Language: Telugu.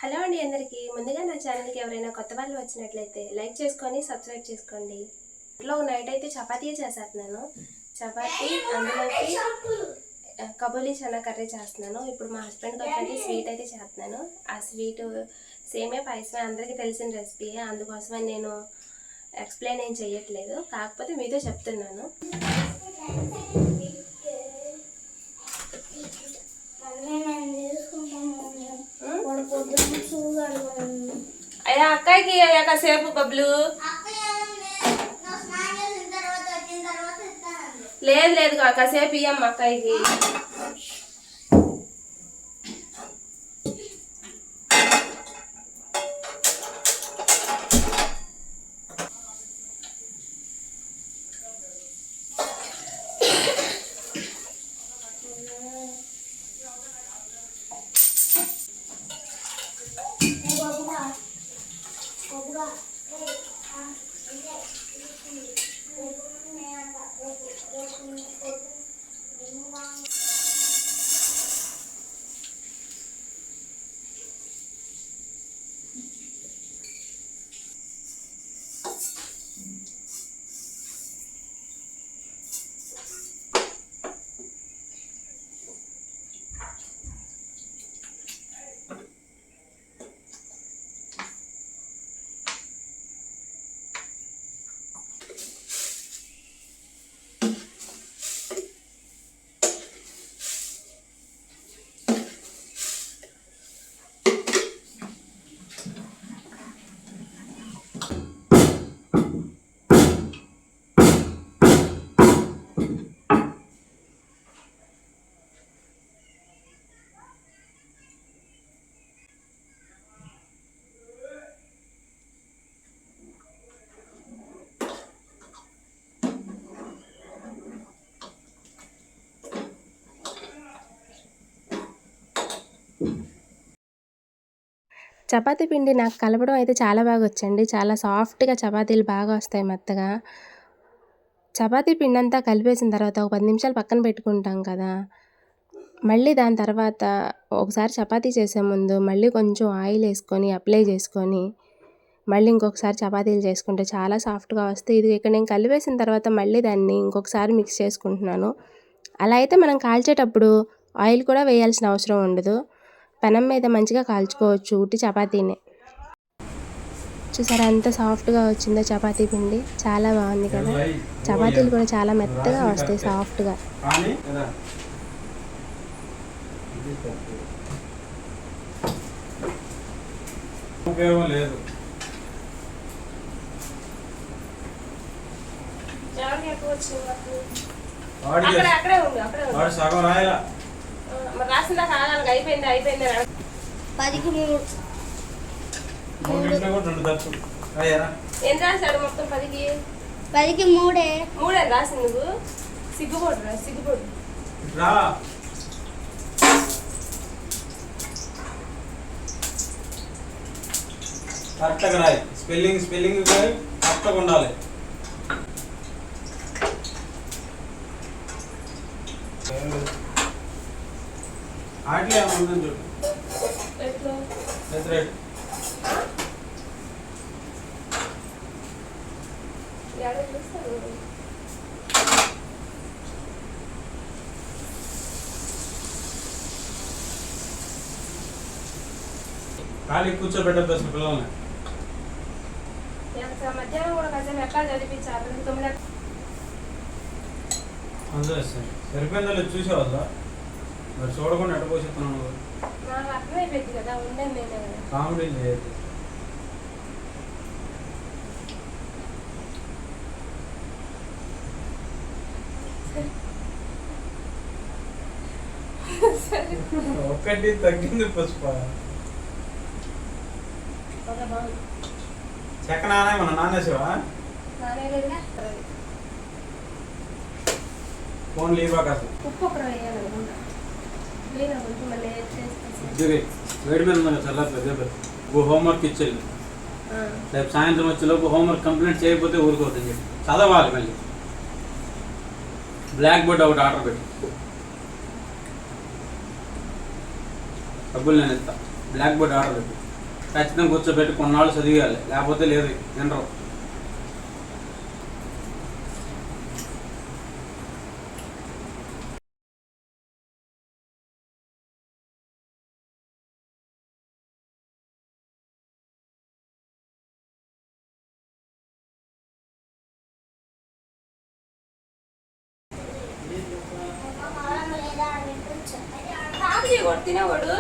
హలో అండి అందరికీ. ముందుగా నా ఛానల్కి ఎవరైనా కొత్త వాళ్ళు వచ్చినట్లయితే లైక్ చేసుకొని సబ్స్క్రైబ్ చేసుకోండి. ఇంట్లో నైట్ అయితే చపాతీ చేసేస్తున్నాను. చపాతీ అందులోకి కబూలీ చనా కర్రీ చేస్తున్నాను. ఇప్పుడు మా హస్బెండ్కి వచ్చేసి స్వీట్ అయితే చేస్తున్నాను. ఆ స్వీట్ సేమే పాయసమే, అందరికీ తెలిసిన రెసిపీయే, అందుకోసమే నేను ఎక్స్ప్లెయిన్ ఏం చేయట్లేదు, కాకపోతే మీతో చెప్తున్నాను. అయ్యా అక్కకి అయ్యా కాసేపు బబ్లు లేదు లేదు కాసేపు ఇయ్యమ్మ అక్కకి. చపాతీ పిండి నాకు కలపడం అయితే చాలా బాగా వచ్చండి. చాలా సాఫ్ట్గా చపాతీలు బాగా వస్తాయి మెత్తగా. చపాతీ పిండి అంతా కలిపేసిన తర్వాత ఒక 10 నిమిషాలు పక్కన పెట్టుకుంటాం కదా, మళ్ళీ దాని తర్వాత ఒకసారి చపాతీ చేసే ముందు మళ్ళీ కొంచెం ఆయిల్ వేసుకొని అప్లై చేసుకొని మళ్ళీ ఇంకొకసారి చపాతీలు చేసుకుంటే చాలా సాఫ్ట్గా వస్తాయి. ఇది ఇక్కడ నేను కలిపేసిన తర్వాత మళ్ళీ దాన్ని ఇంకొకసారి మిక్స్ చేసుకుంటున్నాను. అలా అయితే మనం కాల్చేటప్పుడు ఆయిల్ కూడా వేయాల్సిన అవసరం ఉండదు. పెనం మీద మంచిగా కాల్చుకోవచ్చు ఉట్టి చపాతీనే. చూసారా ఎంత సాఫ్ట్గా వచ్చిందో చపాతీ పిండి, చాలా బాగుంది కదా. చపాతీలు కూడా చాలా మెత్తగా వస్తాయి సాఫ్ట్గా. రాసిందా కాగాలి, అయిపోయింది అయిపోయింది. 10కి 3 ఏం రాశాడు మొత్తం? 10కి 3 రాసి నువ్వు సిగ్గుపోడు రా, సిగ్గుపోడు. కరెక్ట్గా రాయి, స్పెల్లింగ్ కరెక్ట్గా ఉండాలి. ఆటలే ఉందని చూడు. ఖాళీ కూర్చోబెట్టద్దు అసలు పిల్లల్ని. మధ్యాహ్నం కూడా కాసేపు ఎట్లా చదివించాలి? అందులో సరిపోయిందో లేదు చూసేవాళ్ళ, మరి చూడకుండా ఎట్ట పోసేస్తున్నాను. నాకు అర్థమైపోయింది కదా, ఉండేది నేనే కదా. కామెడీ లేదు. ఒక్కటి తగ్గింది పుష్ప. చెక్క నానే మన నానేసావా? ఫోన్ లీవా కాదు. ఉప్పు ఒకటి వేయాలనుకుంటా. వేడి మీద చల్లారు. హోంవర్క్ ఇచ్చేది రేపు సాయంత్రం వచ్చేలోపు హోంవర్క్ కంప్లీట్ చేయకపోతే ఊరుకోవద్దని చెప్పి చదవాలి. మళ్ళీ బ్లాక్ బోర్డ్ ఒకటి ఆర్డర్ పెట్టి డబ్బులు నేను ఇస్తా. బ్లాక్ బోర్డ్ ఆర్డర్ పెట్టి ఖచ్చితంగా కూర్చోబెట్టి కొన్నాళ్ళు చదివేయాలి, లేకపోతే లేదు వినరు. తినేవాడు